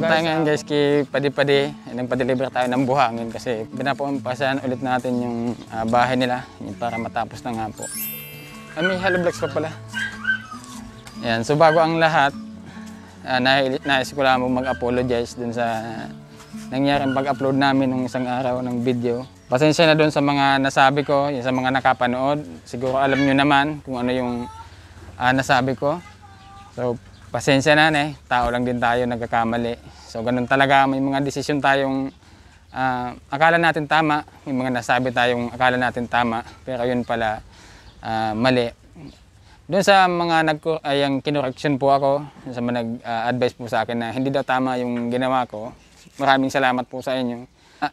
tayo ngayon guys kay Padi-Padi. Nagpa-deliver tayo ng buhangin kasi pinapampasan ulit natin yung bahay nila para matapos na nga po. May Hello Vlogs pa pala. Yan, so bago ang lahat, nais ko lang mag-apologize dun sa nangyaring pag-upload namin ng isang araw ng video. Pasensya na dun sa mga nasabi ko, sa mga nakapanood. Siguro alam nyo naman kung ano yung nasabi ko. So, pasensya na tao lang din tayo, nagkakamali. So ganun talaga, may mga desisyon tayong akala natin tama, may mga nasabi tayong akala natin tama, pero yun pala mali. Doon sa mga yung kinoreksyon po ako, sa mga nag-advise po sa akin na hindi daw tama yung ginawa ko, maraming salamat po sa inyo.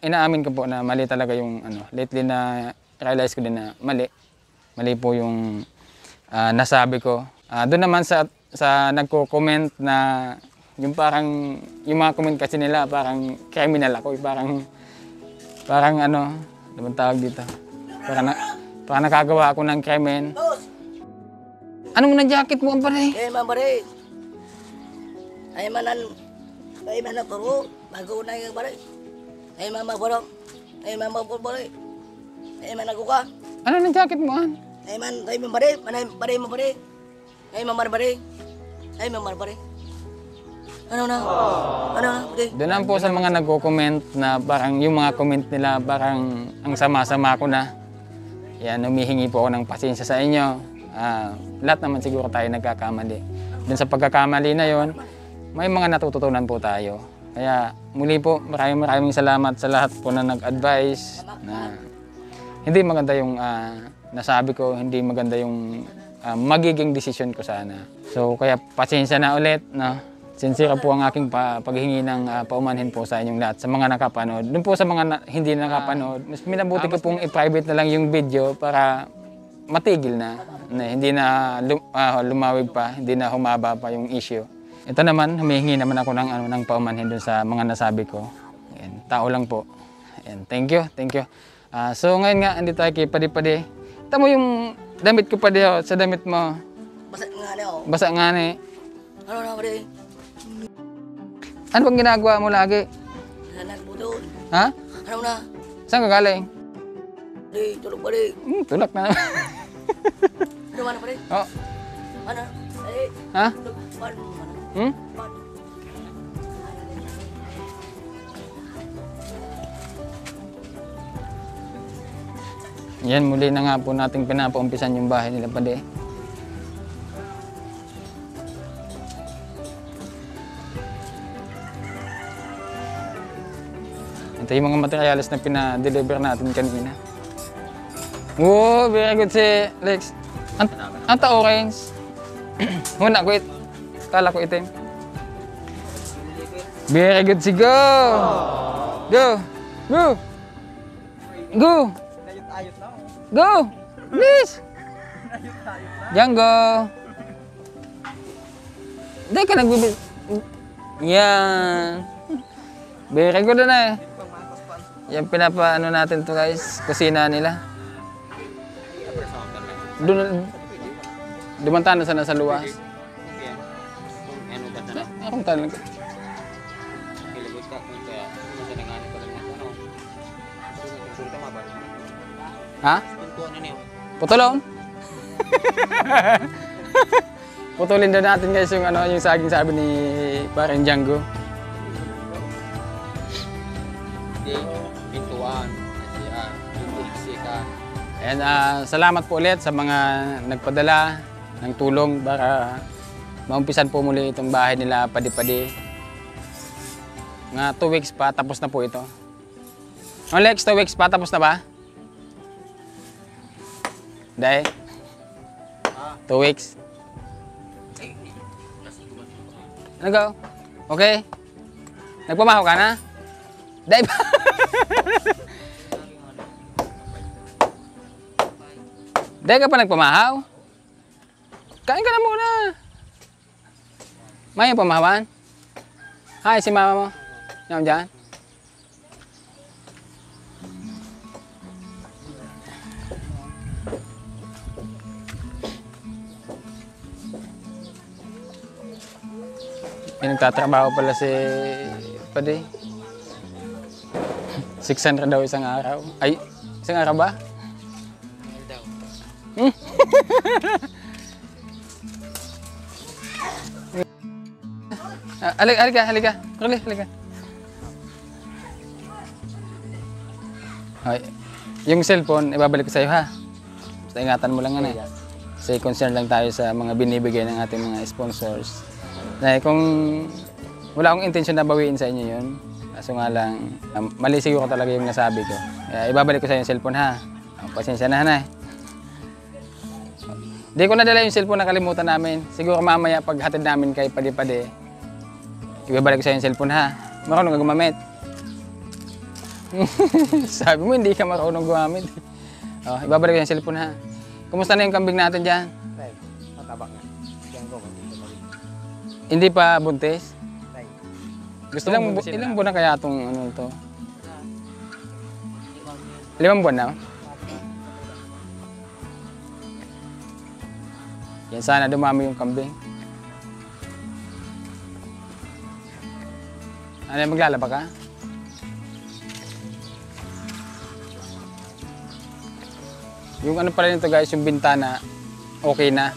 Inaamin ko po na mali talaga yung lately na realize ko din na mali po yung nasabi ko. Doon naman sa nagko-comment na yung parang yung mga comment kasi nila parang criminal ako, parang ano naman tawag dito, parang nakagawa ako ng krimen. Ano mo na jacket mo pare? Mambare. Ay manan puro bago na yung pare. Ay mama puro. Ay mama puro pare. Ay managuka. Ano na jacket mo an? Ay mambare, mambare. Ay mambare. Ay, mamarbari. Ano na? Pwede? Doon lang po sa mga nagko-comment na parang yung mga comment nila parang ang sama-sama ko na. Yan, humihingi po ako ng pasensya sa inyo. Lahat naman siguro tayo nagkakamali. Doon sa pagkakamali na yon, may mga natututunan po tayo. Kaya muli po, maraming salamat sa lahat po na nag-advise na hindi maganda yung nasabi ko, hindi maganda yung magiging desisyon ko sana. So kaya pasensya na ulit, no? Sincere po ang aking paghingi ng paumanhin po sa inyong lahat, sa mga nakapanood. Doon po sa mga hindi nakapanood, mas minabuti ko pong i-private na lang yung video para matigil na hindi na lumawig pa, hindi na humaba pa yung issue. Ito naman, humihingi naman ako ng paumanhin doon sa mga nasabi ko. Ayan, tao lang po. Ayan, thank you. So ngayon nga, andito tayo kay Padi-Padi. Ito mo yung damit ko pa diyo, sa damit mo. Basa nga ni. Ano na pare? Ano bang ginagawa mo lagi? Nagbudol. Ha? Ano na? Saan ka galing? Tulog pare. Tulak na naman. Ano man pare? Oh. Ano? Ha? Hmm? Yan, muli na nga po nating pinapaumpisan yung bahay nila Padi. Ito yung mga materials na pinadeliver natin kanina. Wow, very good si Lex. Anta orange. Huna ko kala ko itim. Very good si Go! Go! Go! Please! Django! Hindi ka nagbibig... Yan! Very good na Yan pinapaano natin to guys, kusina nila. Dumantana sana sa luwas. Akong tanong ko. Ha? Putulon? Putulin daw natin guys yung yung saging sabi ni parang Django. Pintuan, And salamat po ulit sa mga nagpadala ng tulong para maumpisan po muli itong bahay nila Padi-Padi. Nga 2 weeks pa, tapos na po ito. Lex, 2 weeks pa, tapos na ba? Dahil? 2 weeks. Ano go? Okay? Nagpamahaw ka na? Dahil ba? Dahil ka pa nagpamahaw? Kain ka na muna. May yung pamahawan? Hi, si mama mo. Yan dyan. Nagtatrabaho pala si pwede. 600 daw isang araw. Ay, isang araw ba? Hmm? Halika. Ruli, halika. Okay. Yung cellphone, ibabalik ko sa'yo ha. Basta ingatan mo lang yan eh. Kasi concern lang tayo sa mga binibigay ng ating mga sponsors. Dahil kung wala akong intensyon na bawiin sa inyo yun, kaso nga lang, mali siguro talaga yung nasabi ko. Kaya ibabalik ko sa'yo yung cellphone ha. Pasensya na hanay. Di ko nadala yung cellphone, nakalimutan namin. Siguro mamaya pag hatid namin kay Padi-Padi, ibabalik ko sa'yo yung cellphone ha. Marunong ka gumamit. Sabi mo hindi ka marunong gumamit. Oh, ibabalik ko yung cellphone ha. Kumusta na yung kambing natin dyan? Mataba nga. Diyan ko. Hindi pa buntis? Gusto ilang buwan na kaya itong ano ito? 5 buwan na? Yan, sana dumami yung kambing. Ano, maglalaba ka? Yung ano pala nito guys, yung bintana, okay na.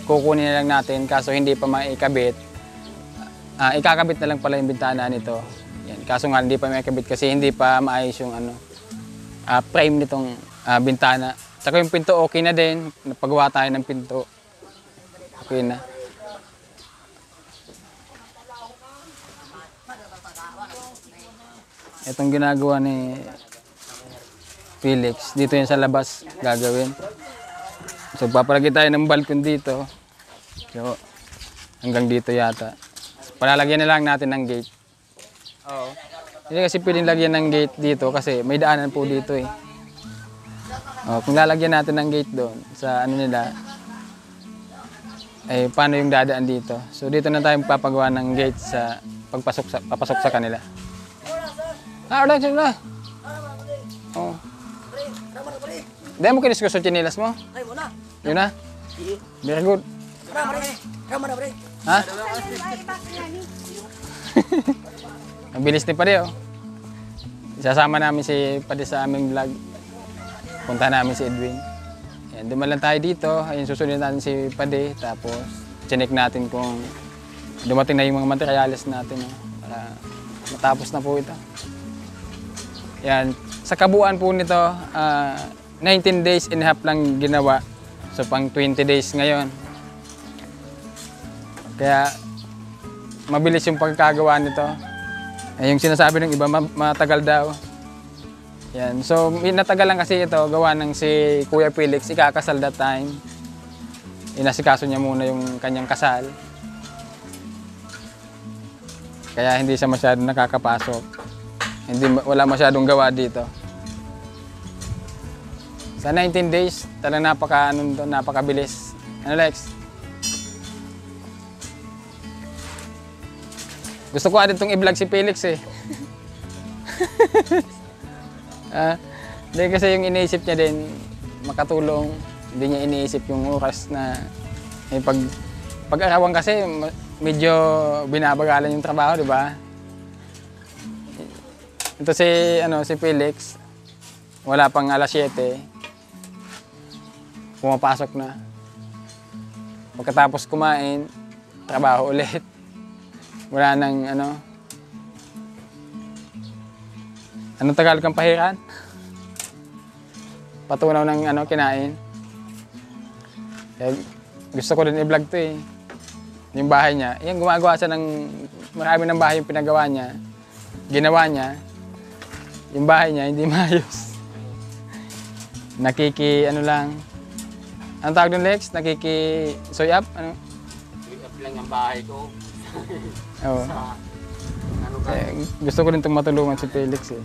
Kukunin na lang natin, kaso hindi pa maikabit. Ikakabit na lang pala yung bintana nito. Yan. Kaso nga hindi pa maikabit kasi hindi pa maayos yung ano, frame nitong bintana. Saka yung pinto okay na din, napagawa tayo ng pinto. Okay na. Itong ginagawa ni Felix, dito yan sa labas gagawin. So papalagay tayo ng balkon dito. So hanggang dito yata. Palalagyan na lang natin ng gate. Oo. Hindi kasi pwedeng lagyan ng gate dito kasi may daanan po dito eh. Oh, kung lalagyan natin ng gate doon sa ano nila, eh paano yung dadaan dito? So dito na tayo papagawa ng gate sa papasok sa kanila. Ulit na. Oh. Dahil mo kinis ko sa chinilas mo? Ay, muna. Yun na? Very good. Rama na, pre. Ha? Ang bilis ni Padi, oh. Isasama namin si Padi sa aming vlog. Punta namin si Edwin. Ayan, dumalan tayo dito. Ayun, susunod natin si Padi. Tapos, chinek natin kung dumating na yung mga materyales natin. Oh, para matapos na po ito. Yan. Sa kabuuan po nito, 19 days and a half lang ginawa. So, pang 20 days ngayon. Kaya, mabilis yung pagkagawa nito. Yung sinasabi ng iba, matagal daw. Yan. So, natagal lang kasi ito, gawa ng si Kuya Felix, ikakasal that time. Inasikaso niya muna yung kanyang kasal. Kaya hindi siya masyadong nakakapasok. Wala masyadong gawa dito. Sa 19 days, talagang napakabilis. Ano, Lex? Gusto ko agad itong i-vlog si Felix eh. Hindi kasi yung iniisip niya din, makatulong. Hindi niya iniisip yung oras na pag-arawan kasi medyo binabagalan yung trabaho, di ba? Ito si Felix, wala pang alas 7, pumapasok na. Pagkatapos kumain, trabaho ulit. Wala nang anong Tagalog ang pahiran? Patunaw ng kinain. Gusto ko din i-vlog to eh. Yung bahay niya, yan gumagawa siya marami ng bahay yung pinagawa niya. Ginawa niya. Yung bahay niya hindi maayos. Ano tawag doon, Lex? Soy up? Soy up lang ang bahay ko. Oo. Gusto ko rin itong matulungan si Felix eh.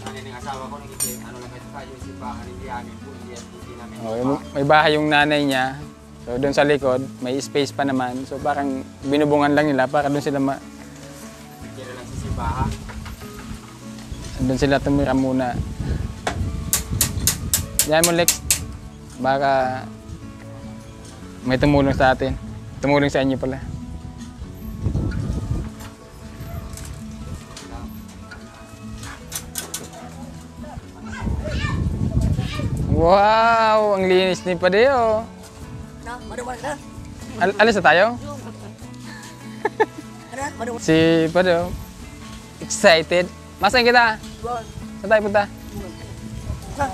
Ng asawa ko, lang kasi yung simbahan, hindi amin po, hindi namin. May bahay yung nanay niya. So doon sa likod, may space pa naman. So parang binubungan lang nila para doon sila Tira lang sa simbahan. doon sila tumira muna. Yan mo, Lex. Baka may tumulong sa atin. Tumulong sa inyo pala. Wow, ang linis ni Padeo. Na, maduman ka. Alis na tayo? Ano, maduman. Si Padeo. Excited. Masan kita? Saan tayo punta? Na,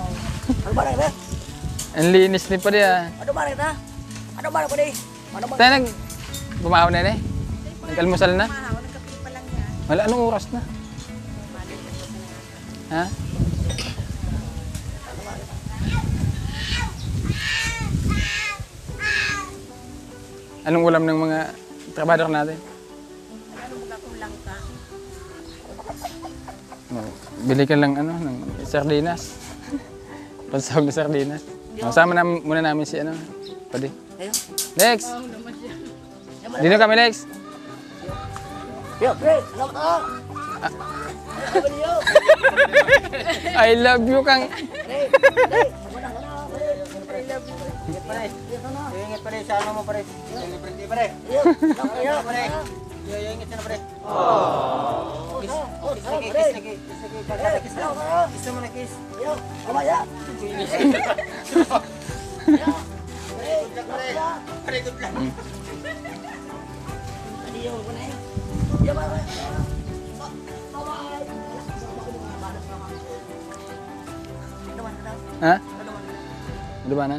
maduman ka. Ang linis ni Padeo. Maduman ka. Maduman ko di. Maduman. Tayo bumahaw na eh. Nag-almusal na. Wala, anong oras na? Ha? Anong ulam ng mga trabador natin? Oh, bili ka lang ano, ng sardinas. Pansahog na sardinas. Masama na muna namin si ano, Padi. Ayun. Lex! Dino kami, Lex! Yo, pre, salamat ka. I love you, Kang. Pre, pre, wala ka na, pre. I love you. Ingat pare. Ingat pare sa ano mo pare. Libre pare. Yo, salamat ka, pre. Yo, ingat sana pare. Kiss. Oh, Kiss salamat, lagi, pre. kiss lagi. Kiss lagi. Pagkata kiss na. Kiss mo na kiss. Yo, kamaya. Pare. Pare, good luck. Ano yung ko na yun? Yo, bye-bye. Ha? Ano naman? Ano ba na?